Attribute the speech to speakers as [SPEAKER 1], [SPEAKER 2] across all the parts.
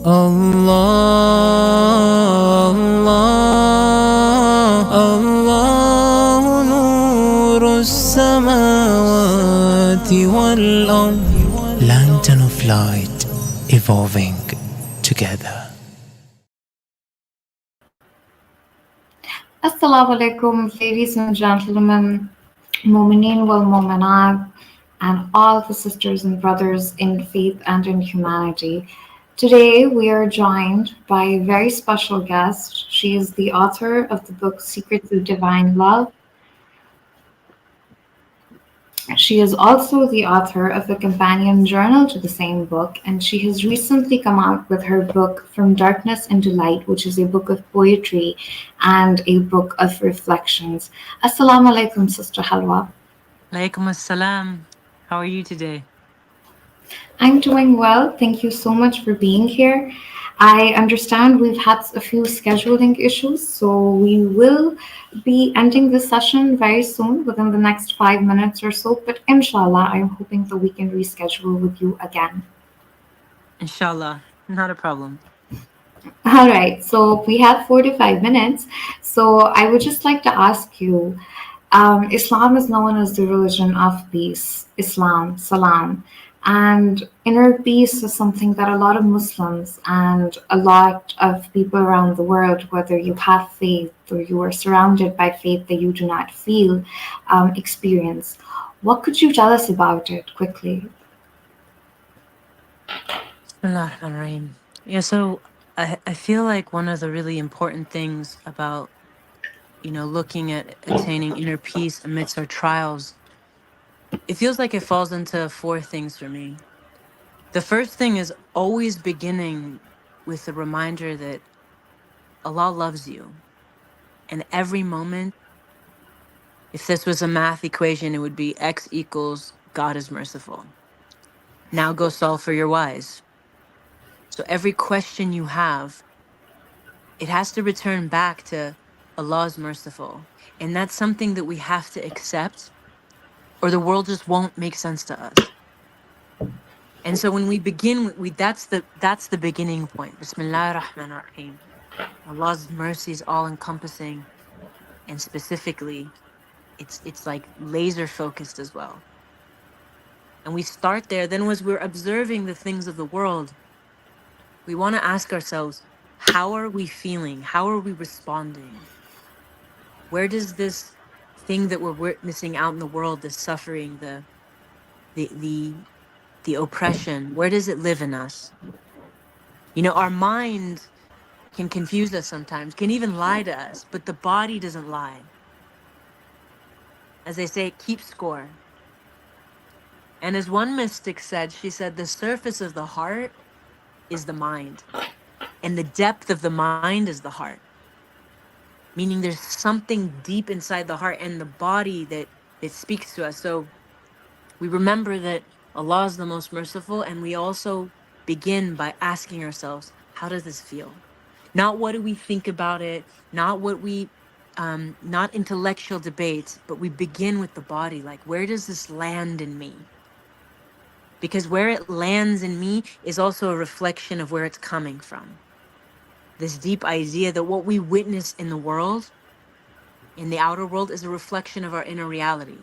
[SPEAKER 1] الله الله الله نور السماوات والأرض Lantern of light evolving together.
[SPEAKER 2] Assalamu alaikum, ladies and gentlemen, mu'mineen wal mu'minat, and all the sisters and brothers in faith and in humanity. Today we are joined by a very special guest. She is the author of the book Secrets of Divine Love. She is also the author of a companion journal to the same book, and she has recently come out with her book From Darkness into Light, which is a book of poetry and a book of reflections. Assalamu alaikum, Sister Halwa.
[SPEAKER 3] Alaikum assalam. How are you today?
[SPEAKER 2] I'm doing well. Thank you so much for being here. I understand we've had a few scheduling issues, so we will be ending this session very soon, within the next 5 minutes or so. But inshallah, I'm hoping that we can reschedule with you again.
[SPEAKER 3] Inshallah. Not a problem.
[SPEAKER 2] All right, so we have 45 minutes. So I would just like to ask you, Islam is known as the religion of peace, Islam, Salam. And inner peace is something that a lot of Muslims and a lot of people around the world, whether you have faith or you are surrounded by faith that you do not feel, experience. What could you tell us about it quickly?
[SPEAKER 3] Bismillahirrahmanirrahim. Yeah, so I feel like one of the really important things about, looking at attaining inner peace amidst our trials, it feels like it falls into four things for me. The first thing is always beginning with the reminder that Allah loves you. And every moment, if this was a math equation, it would be X equals God is merciful. Now go solve for your whys. So every question you have, it has to return back to Allah is merciful. And that's something that we have to accept, or the world just won't make sense to us. And so when we begin, that's the beginning point. Bismillah ar-Rahman ar-Rahim. Allah's mercy is all encompassing, and specifically, it's like laser focused as well. And we start there. Then as we're observing the things of the world, we want to ask ourselves, how are we feeling? How are we responding? Where does this thing that we're witnessing out in the world, the suffering, the oppression, where does it live in us? Our mind can confuse us sometimes, can even lie to us, but the body doesn't lie. As they say, keep score. And as one mystic said, she said, the surface of the heart is the mind, and the depth of the mind is the heart. Meaning there's something deep inside the heart and the body that it speaks to us. So we remember that Allah is the most merciful, and we also begin by asking ourselves, how does this feel? Not what do we think about it, not what we, not intellectual debates, but we begin with the body. Like, where does this land in me? Because where it lands in me is also a reflection of where it's coming from. This deep idea that what we witness in the world, in the outer world, is a reflection of our inner reality.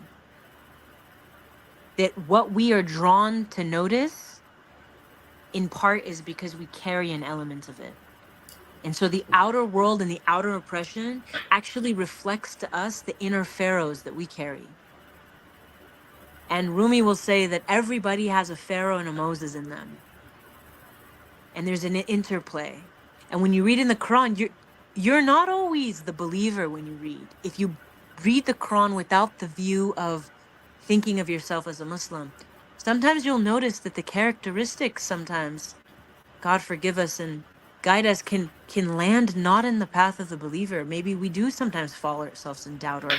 [SPEAKER 3] That what we are drawn to notice, in part, is because we carry an element of it. And so the outer world and the outer oppression actually reflects to us the inner pharaohs that we carry. And Rumi will say that everybody has a pharaoh and a Moses in them. And there's an interplay. And when you read in the Quran, you're not always the believer when you read. If you read the Quran without the view of thinking of yourself as a Muslim, sometimes you'll notice that the characteristics sometimes, God forgive us and guide us, can land not in the path of the believer. Maybe we do sometimes fall ourselves in doubt, or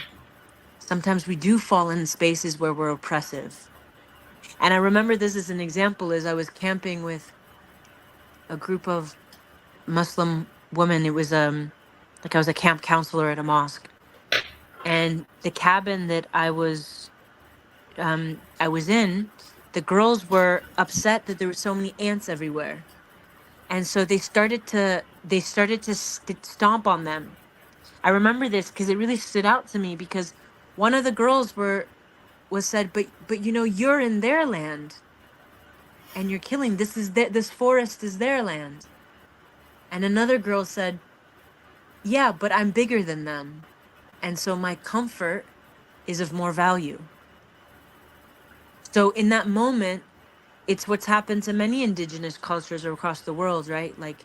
[SPEAKER 3] sometimes we do fall in spaces where we're oppressive. And I remember this as an example as I was camping with a group of Muslim women. It was like I was a camp counselor at a mosque. And the cabin that I was in, the girls were upset that there were so many ants everywhere. And so they started to stomp on them. I remember this because it really stood out to me, because one of the girls was said, but you're in their land and you're killing. This forest is their land. And another girl said, yeah, but I'm bigger than them, and so my comfort is of more value. So in that moment, it's what's happened to many indigenous cultures across the world, right? Like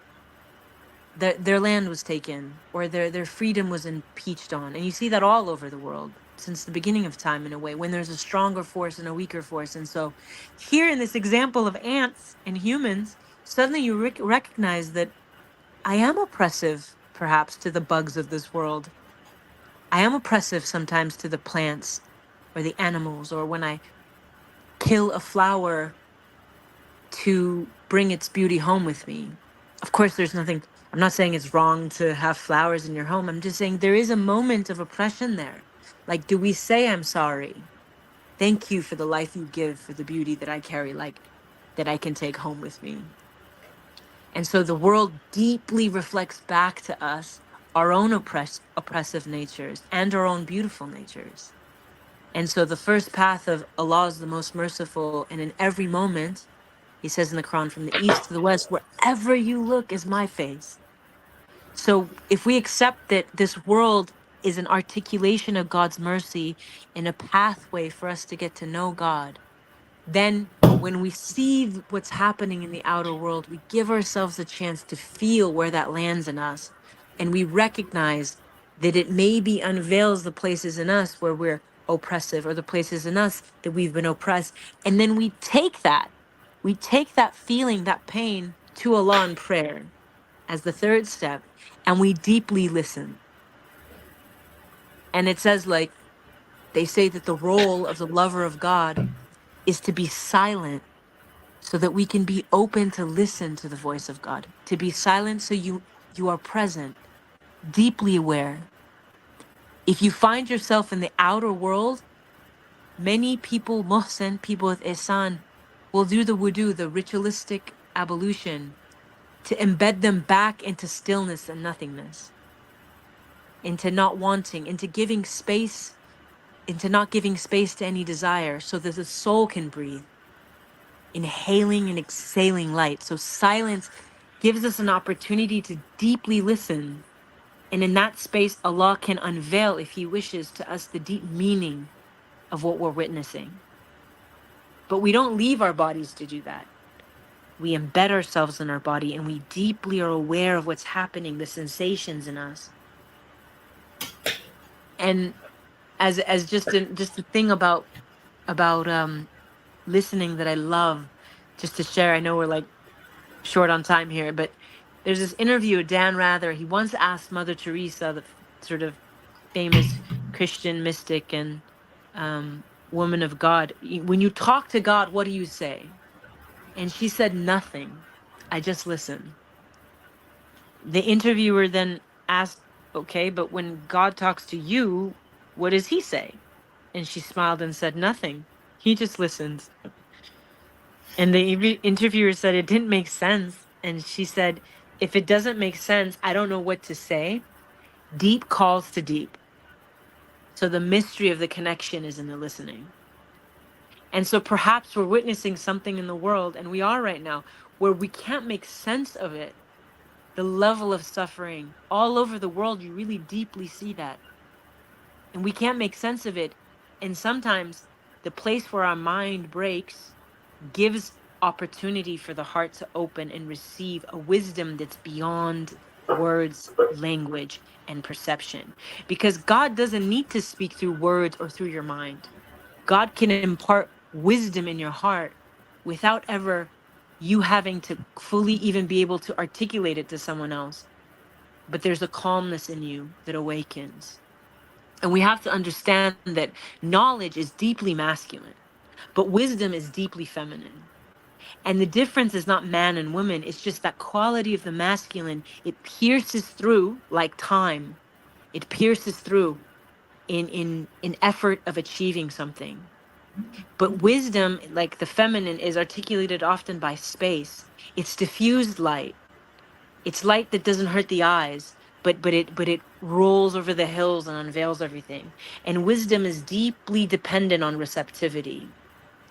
[SPEAKER 3] their land was taken, or their freedom was impeached on. And you see that all over the world since the beginning of time, in a way, when there's a stronger force and a weaker force. And so here in this example of ants and humans, suddenly you recognize that I am oppressive, perhaps, to the bugs of this world. I am oppressive sometimes to the plants or the animals, or when I kill a flower to bring its beauty home with me. Of course, there's nothing, I'm not saying it's wrong to have flowers in your home. I'm just saying there is a moment of oppression there. Like, do we say, I'm sorry? Thank you for the life you give, for the beauty that I carry, like that I can take home with me. And so the world deeply reflects back to us our own oppressive natures and our own beautiful natures. And so the first path of Allah is the most merciful. And in every moment, he says in the Quran, from the east to the west, wherever you look is my face. So if we accept that this world is an articulation of God's mercy and a pathway for us to get to know God, then when we see what's happening in the outer world, we give ourselves a chance to feel where that lands in us. And we recognize that it maybe unveils the places in us where we're oppressive, or the places in us that we've been oppressed. And then we take that feeling, that pain, to Allah in prayer as the third step, and we deeply listen. And it says, like, they say that the role of the lover of God is to be silent so that we can be open to listen to the voice of God, to be silent so you are present, deeply aware. If you find yourself in the outer world, many people, muhsin, people with ihsan, will do the wudu, the ritualistic ablution, to embed them back into stillness and nothingness, into not wanting, into giving space, into not giving space to any desire, so that the soul can breathe, inhaling and exhaling light. So silence gives us an opportunity to deeply listen. And in that space, Allah can unveil, if He wishes, to us the deep meaning of what we're witnessing. But we don't leave our bodies to do that. We embed ourselves in our body, and we deeply are aware of what's happening, the sensations in us. And as just a thing about listening that I love, just to share. I know we're like short on time here, but there's this interview with Dan Rather. He once asked Mother Teresa, the sort of famous Christian mystic and woman of God, when you talk to God, what do you say? And she said, nothing. I just listen. The interviewer then asked, okay, but when God talks to you, what does He say? And she smiled and said, nothing. He just listens. And the interviewer said it didn't make sense. And she said, if it doesn't make sense, I don't know what to say. Deep calls to deep. So the mystery of the connection is in the listening. And so perhaps we're witnessing something in the world, and we are right now, where we can't make sense of it. The level of suffering all over the world, you really deeply see that. And we can't make sense of it. And sometimes the place where our mind breaks gives opportunity for the heart to open and receive a wisdom that's beyond words, language, and perception. Because God doesn't need to speak through words or through your mind. God can impart wisdom in your heart without ever you having to fully even be able to articulate it to someone else. But there's a calmness in you that awakens. And we have to understand that knowledge is deeply masculine, but wisdom is deeply feminine. And the difference is not man and woman, it's just that quality of the masculine. It pierces through like time. It pierces through in effort of achieving something. But wisdom, like the feminine, is articulated often by space. It's diffused light. It's light that doesn't hurt the eyes, but it rolls over the hills and unveils everything. And wisdom is deeply dependent on receptivity.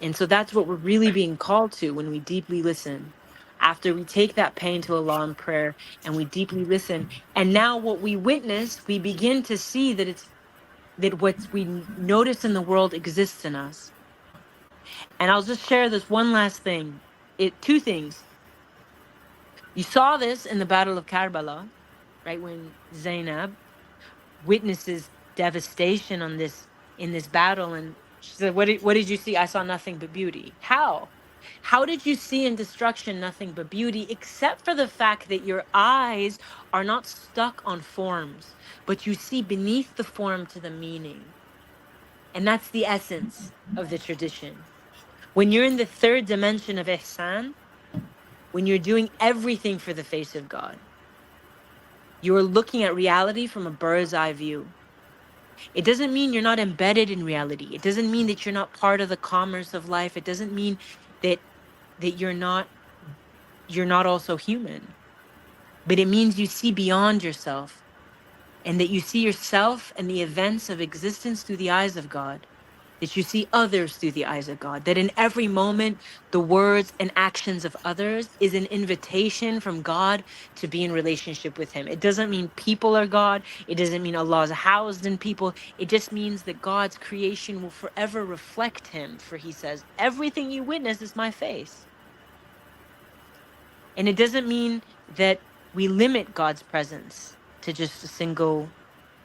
[SPEAKER 3] And so that's what we're really being called to when we deeply listen. After we take that pain to Allah in prayer and we deeply listen, and now what we witness, we begin to see that it's that what we notice in the world exists in us. And I'll just share this one last thing. It two things. You saw this in the Battle of Karbala, right? When Zainab witnesses devastation on this in this battle, and she said, what did you see? I saw nothing but beauty. How did you see in destruction nothing but beauty, except for the fact that your eyes are not stuck on forms, but you see beneath the form to the meaning? And that's the essence of the tradition. When you're in the third dimension of ihsan, when you're doing everything for the face of God, you're looking at reality from a bird's eye view. It doesn't mean you're not embedded in reality. It doesn't mean that you're not part of the commerce of life. It doesn't mean that you're not also human. But it means you see beyond yourself, and that you see yourself and the events of existence through the eyes of God, that you see others through the eyes of God, that in every moment, the words and actions of others is an invitation from God to be in relationship with Him. It doesn't mean people are God. It doesn't mean Allah is housed in people. It just means that God's creation will forever reflect Him. For He says, everything you witness is my face. And it doesn't mean that we limit God's presence to just a single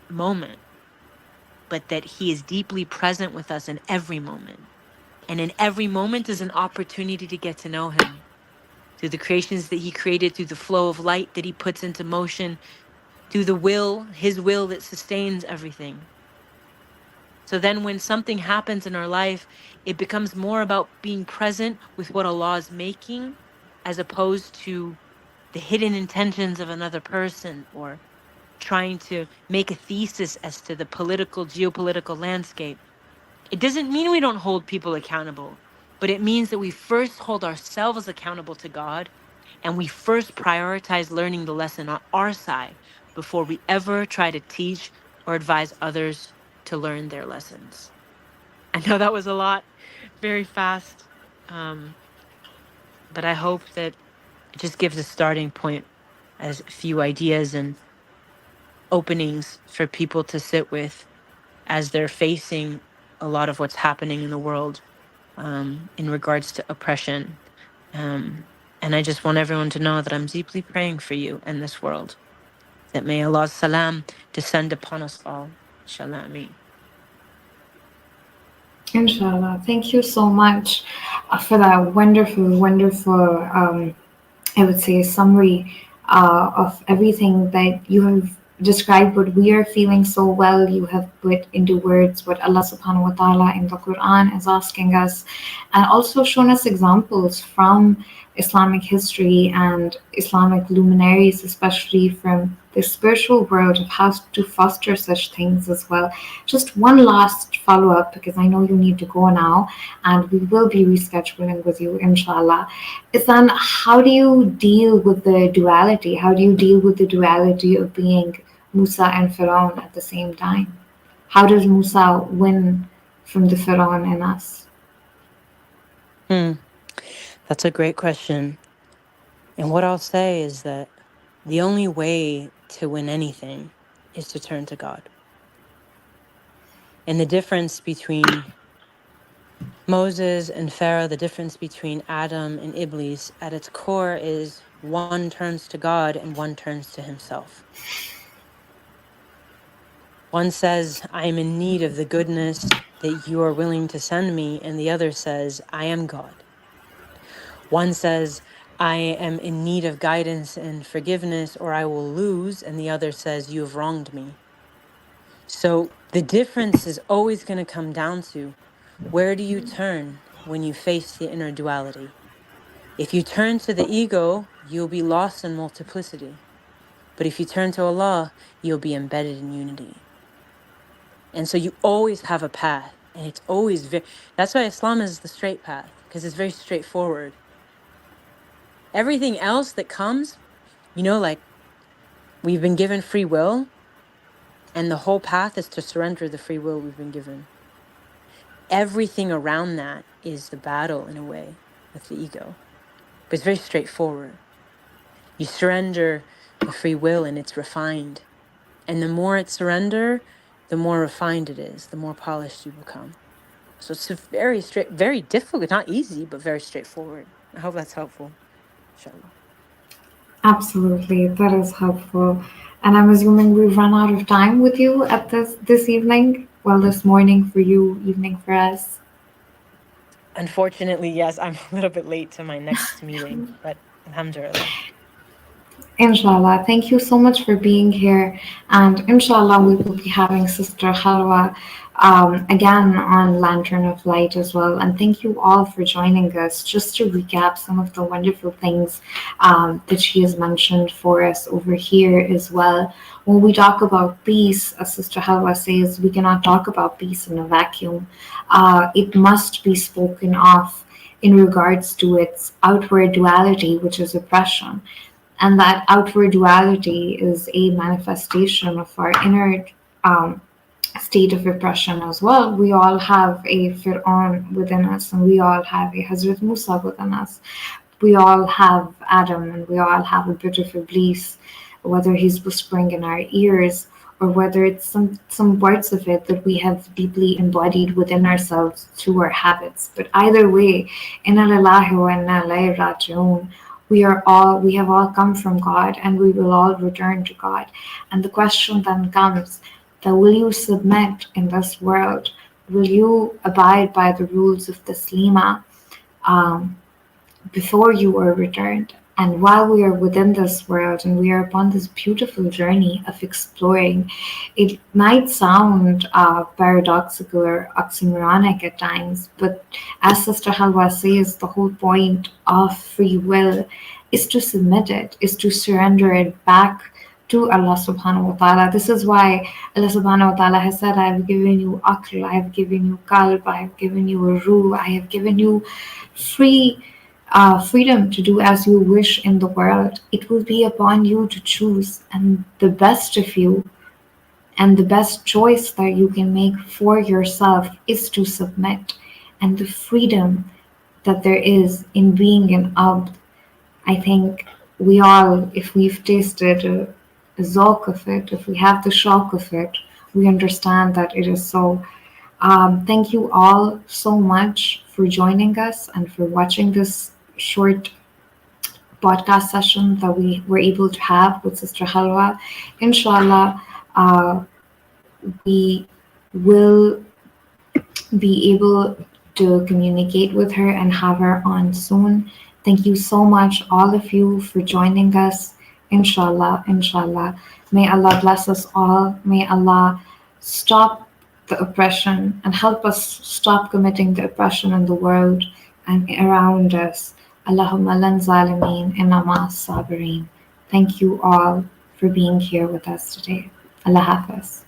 [SPEAKER 3] moment, but that He is deeply present with us in every moment. And in every moment is an opportunity to get to know Him through the creations that He created, through the flow of light that He puts into motion, through the will, His will that sustains everything. So then when something happens in our life, it becomes more about being present with what Allah is making, as opposed to the hidden intentions of another person, or trying to make a thesis as to the political, geopolitical landscape. It doesn't mean we don't hold people accountable, but it means that we first hold ourselves accountable to God, and we first prioritize learning the lesson on our side before we ever try to teach or advise others to learn their lessons. I know that was a lot, very fast, um, but I hope that it just gives a starting point as a few ideas and openings for people to sit with as they're facing a lot of what's happening in the world, in regards to oppression. Um, and I just want everyone to know that I'm deeply praying for you in this world, that may Allah's salam descend upon us all. Inshallah, ameen.
[SPEAKER 2] Inshallah. Thank you so much for that wonderful, wonderful, I would say, summary of everything that you have described. What we are feeling so well, you have put into words what Allah subhanahu wa ta'ala in the Quran is asking us, and also shown us examples from Islamic history and Islamic luminaries, especially from the spiritual world, of how to foster such things as well. Just one last follow up, because I know you need to go now, and we will be rescheduling with you, inshallah. Is then, how do you deal with the duality? How do you deal with the duality of being Musa and Pharaoh at the same time? How does Musa win from the Pharaoh in us?
[SPEAKER 3] Hmm. That's a great question. And what I'll say is that the only way to win anything is to turn to God. And the difference between Moses and Pharaoh, the difference between Adam and Iblis, at its core is one turns to God and one turns to himself. One says, I am in need of the goodness that you are willing to send me, and the other says, I am God. One says, I am in need of guidance and forgiveness, or I will lose, and the other says, you have wronged me. So the difference is always going to come down to, where do you turn when you face the inner duality? If you turn to the ego, you'll be lost in multiplicity. But if you turn to Allah, you'll be embedded in unity. And so you always have a path. And it's always very, that's why Islam is the straight path, because it's very straightforward. Everything else that comes, Like we've been given free will, and the whole path is to surrender the free will we've been given. Everything around that is the battle in a way with the ego, but it's very straightforward. You surrender the free will and it's refined. And the more it's surrender, the more refined it is, the more polished you become. So it's a very straight, very difficult, not easy, but very straightforward. I hope that's helpful. Inshallah.
[SPEAKER 2] Absolutely, that is helpful. And I'm assuming we've run out of time with you at this evening. Well, this morning for you, evening for us.
[SPEAKER 3] Unfortunately, yes, I'm a little bit late to my next meeting, but alhamdulillah.
[SPEAKER 2] Inshallah. Thank you so much for being here. And inshallah, we will be having Sister Halwa again on Lantern of Light as well. And thank you all for joining us. Just to recap some of the wonderful things that she has mentioned for us over here as well. When we talk about peace, as Sister Halwa says, we cannot talk about peace in a vacuum. It must be spoken of in regards to its outward duality, which is oppression, and that outward duality is a manifestation of our inner um, state of repression as well. We all have a Fir'aun within us, and we all have a Hazrat Musa within us. We all have Adam, and we all have a bit of Iblis, whether he's whispering in our ears or whether it's some parts of it that we have deeply embodied within ourselves through our habits. But either way, inna lillahi wa inna ilayhi raji'un, we have all come from God, and we will all return to God. And the question then comes that will you submit in this world? Will you abide by the rules of the Slima um, before you are returned? And while we are within this world and we are upon this beautiful journey of exploring, it might sound paradoxical or oxymoronic at times, but as Sister Halwa says, the whole point of free will is to submit it, is to surrender it back to Allah subhanahu wa ta'ala. This is why Allah subhanahu wa ta'ala has said, I have given you aql, I have given you qalb, I have given you a ruh, I have given you freedom to do as you wish in the world. It will be upon you to choose, and the best of you and the best choice that you can make for yourself is to submit. And the freedom that there is in being an abd, I think we all, if we've tasted a zok of it, if we have the shock of it, we understand that it is so. Thank you all so much for joining us and for watching this short podcast session that we were able to have with Sister Halwa. Inshallah, we will be able to communicate with her and have her on soon. Thank you so much, all of you, for joining us. Inshallah, inshallah. May Allah bless us all. May Allah stop the oppression and help us stop committing the oppression in the world and around us. Allahumma lan zalimeen inama sabirin. Thank you all for being here with us today. Allah Hafiz.